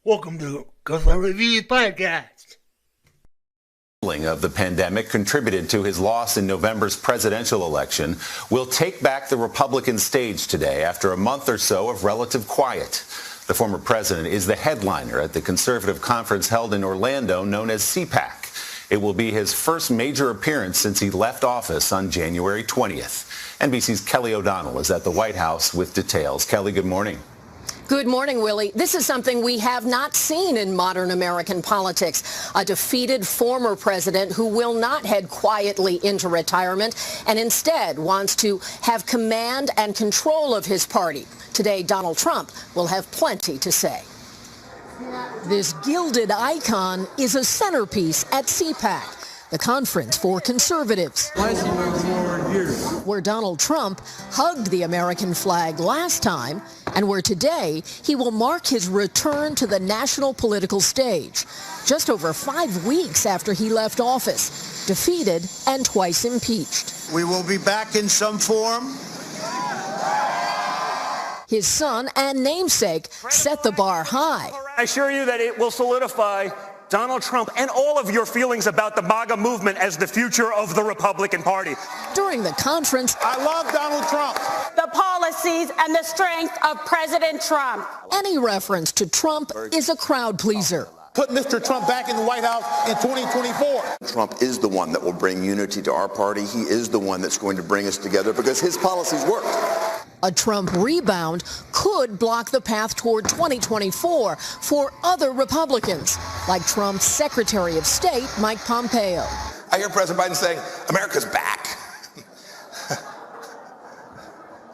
Welcome to Governor Review Podcast. Of the pandemic contributed to his loss in November's presidential election will take back the Republican stage today after a month or so of relative quiet. The former president is the headliner at the conservative conference held in Orlando known as CPAC. It will be his first major appearance since he left office on January 20th. NBC's Kelly O'Donnell is at the White House with details. Kelly, good morning. Good morning, Willie. This is something we have not seen in modern American politics. A defeated former president who will not head quietly into retirement and instead wants to have command and control of his party. Today, Donald Trump will have plenty to say. This gilded icon is a centerpiece at CPAC, the conference for conservatives, where Donald Trump hugged the American flag last time and where today he will mark his return to the national political stage, just over 5 weeks after he left office, defeated and twice impeached. We will be back in some form. His son and namesake set the bar high. I assure you that it will solidify Donald Trump and all of your feelings about the MAGA movement as the future of the Republican Party. During the conference, I love Donald Trump. The policies and the strength of President Trump. Any reference to Trump is a crowd pleaser. Put Mr. Trump back in the White House in 2024. Trump is the one that will bring unity to our party. He is the one that's going to bring us together because his policies work. A Trump rebound could block the path toward 2024 for other Republicans, like Trump's Secretary of State, Mike Pompeo. I hear President Biden saying, America's back.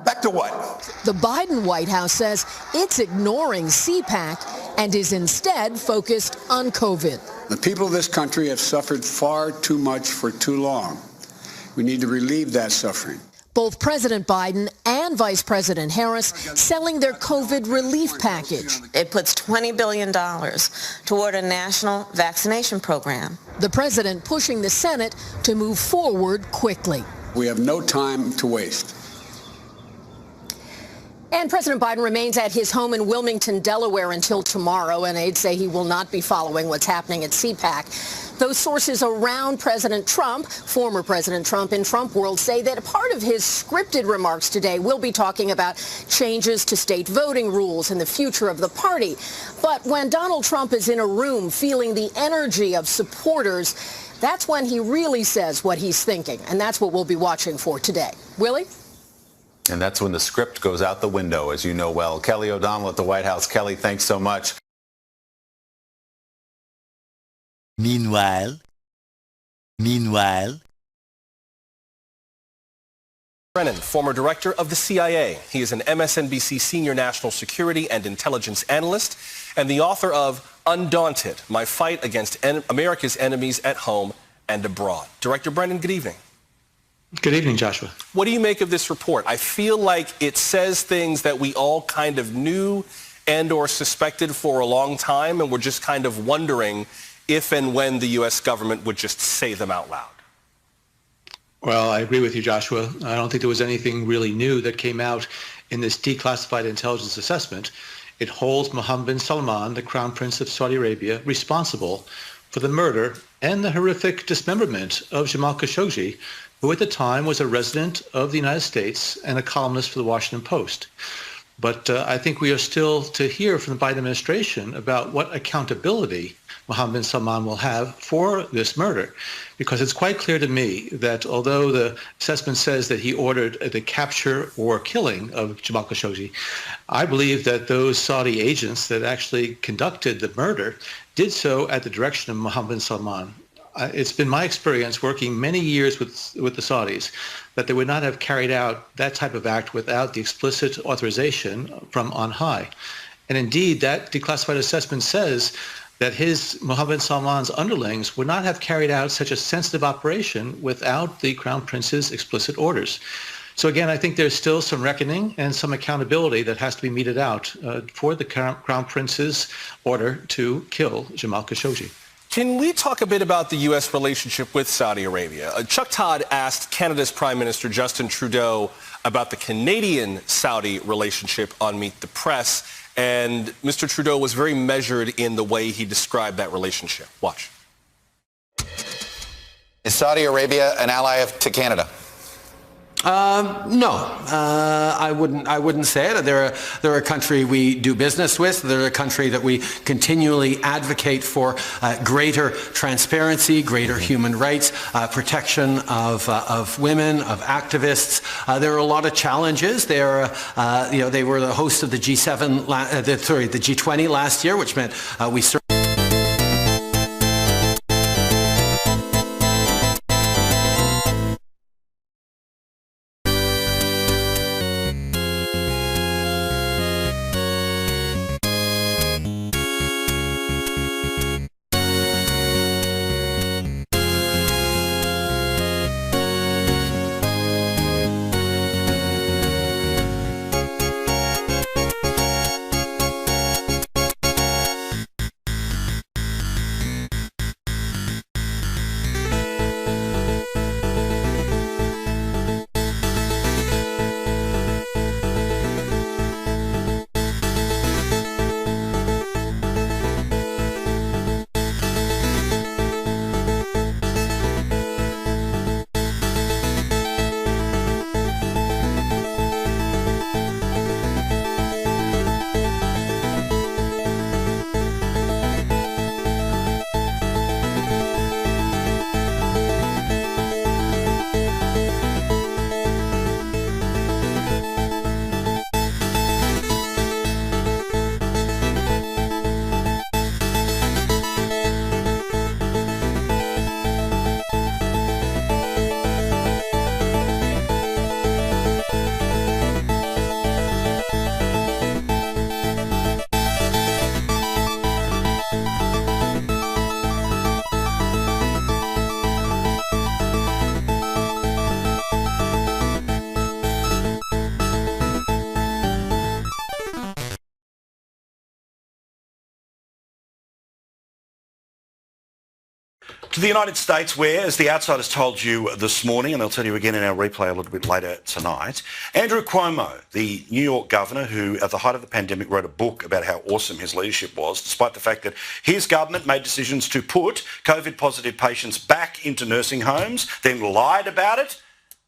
Back to what? The Biden White House says it's ignoring CPAC and is instead focused on COVID. The people of this country have suffered far too much for too long. We need to relieve that suffering. Both President Biden and Vice President Harris selling their COVID relief package. It puts $20 billion toward a national vaccination program. The president pushing the Senate to move forward quickly. We have no time to waste. And President Biden remains at his home in Wilmington, Delaware until tomorrow, and aides say he will not be following what's happening at CPAC. Those sources around President Trump, former President Trump in Trump world, say that part of his scripted remarks today will be talking about changes to state voting rules and the future of the party. But when Donald Trump is in a room feeling the energy of supporters, that's when he really says what he's thinking, and that's what we'll be watching for today. Willie? And that's when the script goes out the window, as you know well. Kelly O'Donnell at the White House. Kelly, thanks so much. Meanwhile, Brennan, former director of the CIA. He is an MSNBC senior national security and intelligence analyst and the author of Undaunted, My Fight Against America's Enemies at Home and Abroad. Director Brennan, good evening. Good evening, Joshua. What do you make of this report? I feel like it says things that we all kind of knew and or suspected for a long time, and we're just kind of wondering if and when the U.S. government would just say them out loud. Well, I agree with you, Joshua. I don't think there was anything really new that came out in this declassified intelligence assessment. It holds Mohammed bin Salman, the Crown Prince of Saudi Arabia, responsible for the murder and the horrific dismemberment of Jamal Khashoggi, who at the time was a resident of the United States and a columnist for the Washington Post. But I think we are still to hear from the Biden administration about what accountability Mohammed bin Salman will have for this murder, because it's quite clear to me that although the assessment says that he ordered the capture or killing of Jamal Khashoggi, I believe that those Saudi agents that actually conducted the murder did so at the direction of Mohammed bin Salman. It's been my experience working many years with the Saudis that they would not have carried out that type of act without the explicit authorization from on high. And indeed, that declassified assessment says that Mohammed bin Salman's underlings would not have carried out such a sensitive operation without the Crown Prince's explicit orders. So again, I think there's still some reckoning and some accountability that has to be meted out for the Crown Prince's order to kill Jamal Khashoggi. Can we talk a bit about the U.S. relationship with Saudi Arabia? Chuck Todd asked Canada's Prime Minister Justin Trudeau about the Canadian-Saudi relationship on Meet the Press, And Mr. Trudeau was very measured in the way he described that relationship. Watch. Is Saudi Arabia an ally to Canada? No, I wouldn't say it. They're a country we do business with. They're a country that we continually advocate for greater transparency, greater human rights, protection of women, of activists. There are a lot of challenges. They were the host of the the G20 last year, which meant we. To the United States, where, as the Outsiders told you this morning, and they'll tell you again in our replay a little bit later tonight, Andrew Cuomo, the New York governor who at the height of the pandemic wrote a book about how awesome his leadership was, despite the fact that his government made decisions to put COVID-positive patients back into nursing homes, then lied about it.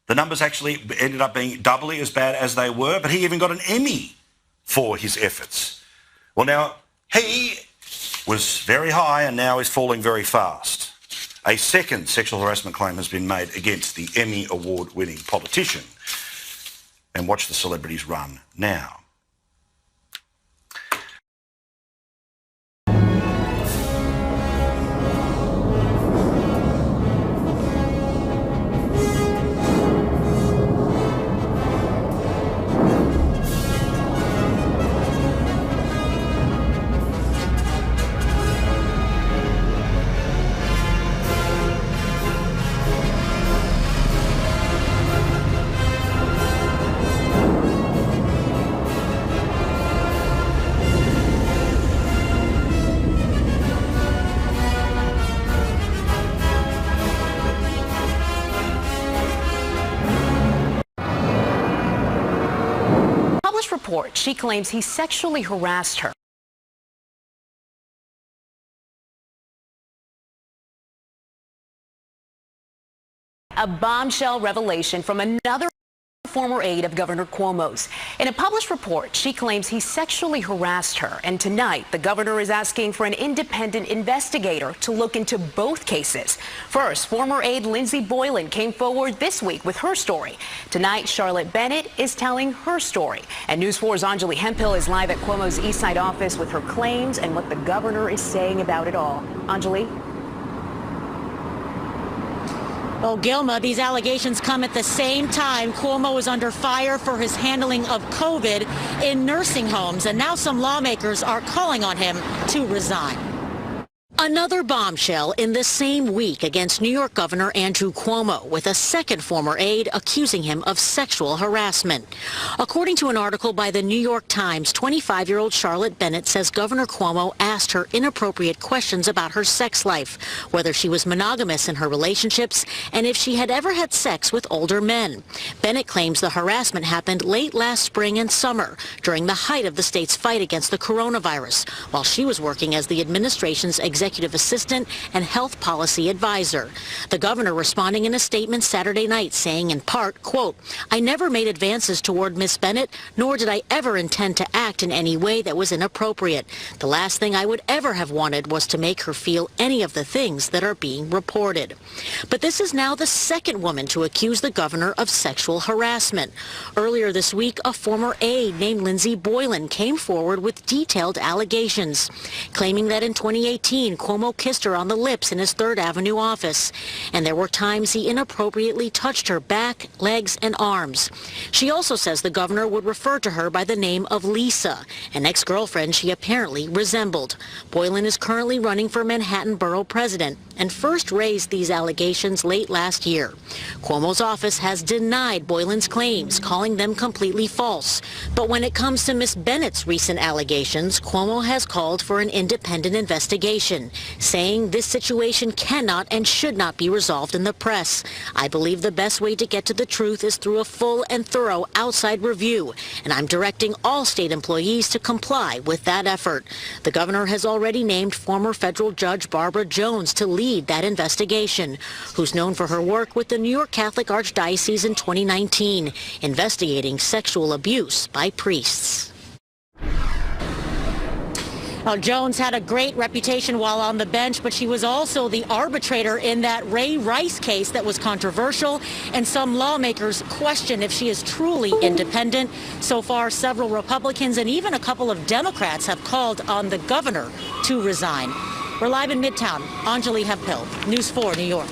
The numbers actually ended up being doubly as bad as they were, but he even got an Emmy for his efforts. Well, now, he was very high and now is falling very fast. A second sexual harassment claim has been made against the Emmy Award-winning politician. And watch the celebrities run now. Report, she claims he sexually harassed her. A bombshell revelation from another former aide of Governor Cuomo's. In a published report, she claims he sexually harassed her. And tonight, the governor is asking for an independent investigator to look into both cases. First, former aide Lindsey Boylan came forward this week with her story. Tonight, Charlotte Bennett is telling her story. And News 4's Anjali Hemphill is live at Cuomo's East Side office with her claims and what the governor is saying about it all. Anjali? Well, Gilma, these allegations come at the same time Cuomo is under fire for his handling of COVID in nursing homes, and now some lawmakers are calling on him to resign. Another bombshell in the same week against New York Governor Andrew Cuomo, with a second former aide accusing him of sexual harassment. According to an article by the New York Times, 25-year-old Charlotte Bennett says Governor Cuomo asked her inappropriate questions about her sex life, whether she was monogamous in her relationships, and if she had ever had sex with older men. Bennett claims the harassment happened late last spring and summer, during the height of the state's fight against the coronavirus, while she was working as the administration's executive assistant and health policy advisor. The governor responding in a statement Saturday night saying in part, quote, "I never made advances toward Miss Bennett, nor did I ever intend to act in any way that was inappropriate. The last thing I would ever have wanted was to make her feel any of the things that are being reported." But this is now the second woman to accuse the governor of sexual harassment. Earlier this week, a former aide named Lindsay Boylan came forward with detailed allegations, claiming that in 2018, Cuomo kissed her on the lips in his 3rd Avenue office, and there were times he inappropriately touched her back, legs, and arms. She also says the governor would refer to her by the name of Lisa, an ex-girlfriend she apparently resembled. Boylan is currently running for Manhattan Borough President and first raised these allegations late last year. Cuomo's office has denied Boylan's claims, calling them completely false. But when it comes to Miss Bennett's recent allegations, Cuomo has called for an independent investigation, saying this situation cannot and should not be resolved in the press. "I believe the best way to get to the truth is through a full and thorough outside review, and I'm directing all state employees to comply with that effort." The governor has already named former federal judge Barbara Jones to lead that investigation, who's known for her work with the New York Catholic Archdiocese in 2019, investigating sexual abuse by priests. Well, Jones had a great reputation while on the bench, but she was also the arbitrator in that Ray Rice case that was controversial, and some lawmakers question if she is truly independent. So far, several Republicans and even a couple of Democrats have called on the governor to resign. We're live in Midtown. Anjali Hemphill, News 4, New York.